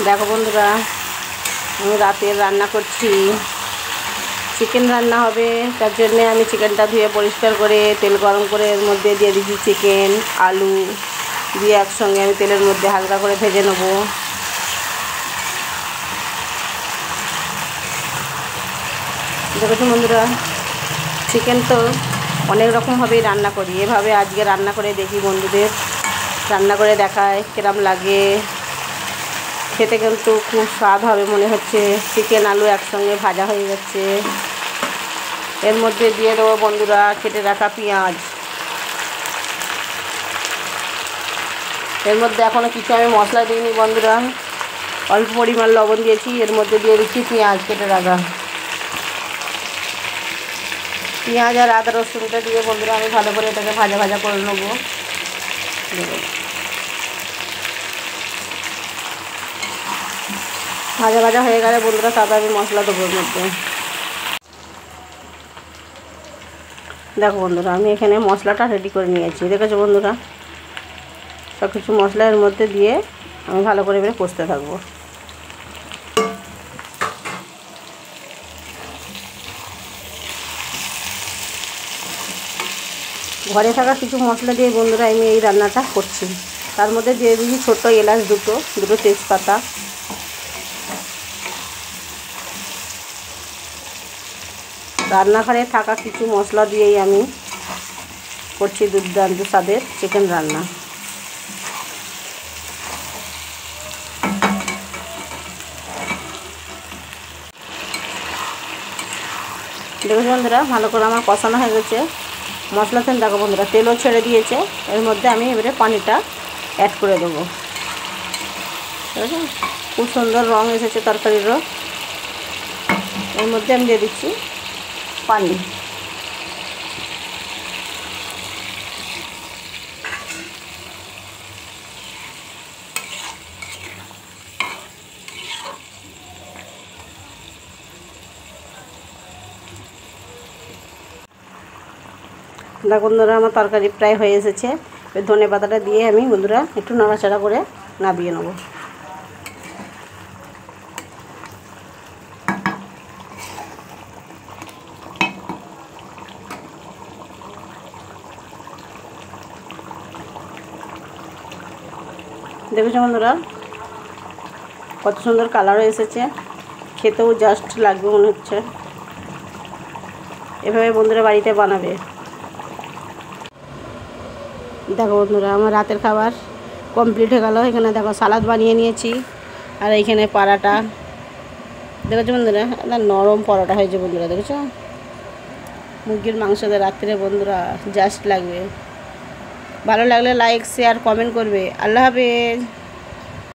দেখো বন্ধুরা, আমি রাতের রান্না করছি, চিকেন রান্না হবে। তার জন্যে আমি চিকেনটা ধুয়ে পরিষ্কার করে তেল গরম করে এর মধ্যে দিয়ে দিচ্ছি চিকেন, আলু দিয়ে একসঙ্গে আমি তেলের মধ্যে হালকা করে ভেজে নেব। দেখো বন্ধুরা, চিকেন তো অনেক রকমভাবেই রান্না করি, এভাবে আজকে রান্না করে দেখি, বন্ধুদের রান্না করে দেখায় কিরম লাগে। খেতে কিন্তু খুব স্বাদ হবে মনে হচ্ছে। চিকেন আলু একসঙ্গে ভাজা হয়ে যাচ্ছে। এর মধ্যে দিয়ে দেবো বন্ধুরা কেটে রাখা পেঁয়াজ। এর মধ্যে এখনও কিছু আমি মশলা দিইনি বন্ধুরা, অল্প পরিমাণ লবণ দিয়েছি। এর মধ্যে দিয়ে দিচ্ছি পেঁয়াজ কেটে রাখা। পেঁয়াজ আর আদা রসুনটা দিয়ে বন্ধুরা আমি ভালো করে এটাকে ভাজা ভাজা করে নেবো। ভাজা ভাজা হয়ে গেলে বন্ধুরা তারপর আমি মশলা দেবো এর মধ্যে। দেখো বন্ধুরা, আমি এখানে মশলাটা রেডি করে নিয়েছি। দেখেছো বন্ধুরা, সব কিছু মশলা এর মধ্যে দিয়ে আমি ভালো করে এবারে কষতে থাকবো। ঘরে থাকা কিছু মশলা দিয়ে বন্ধুরা আমি এই রান্নাটা করছি। তার মধ্যে দিয়ে দিয়েছি ছোট্ট এলাচ দুটো তেজপাতা। রান্নাঘরে থাকা কিছু মশলা দিয়েই আমি করছি দুর্দান্ত স্বাদের চিকেন রান্না। দেখো বন্ধুরা, ভালো করে আমার কষানো হয়ে গেছে মশলাতে। দেখো বন্ধুরা, তেলও ছেড়ে দিয়েছে। এর মধ্যে আমি এবারে পানিটা অ্যাড করে দেবো। ঠিক আছে, খুব সুন্দর রং এসেছে তরকারিরও। এর মধ্যে আমি দিয়ে দিচ্ছি পানি। দেখো বন্ধুরা, আমার তরকারি প্রায় হয়ে এসেছে। ধনে পাতাটা দিয়ে আমি বন্ধুরা একটু নাড়াচাড়া করে নামিয়ে নেব। দেখেছো বন্ধুরা, কত সুন্দর কালারও এসেছে, খেতেও জাস্ট লাগবে মনে হচ্ছে। এভাবে বন্ধুরা বাড়িতে বানাবে। দেখো বন্ধুরা, আমার রাতের খাবার কমপ্লিট হয়ে গেল। এখানে দেখো সালাদ বানিয়ে নিয়েছি, আর এইখানে পরোটা। দেখেছো বন্ধুরা, একদম নরম পরোটা হয়েছে বন্ধুরা। দেখেছো, মুরগির মাংসতে রাত্রে বন্ধুরা জাস্ট লাগবে। ভালো লাগলে লাইক, শেয়ার, কমেন্ট করবে। আল্লাহ হাফেজ।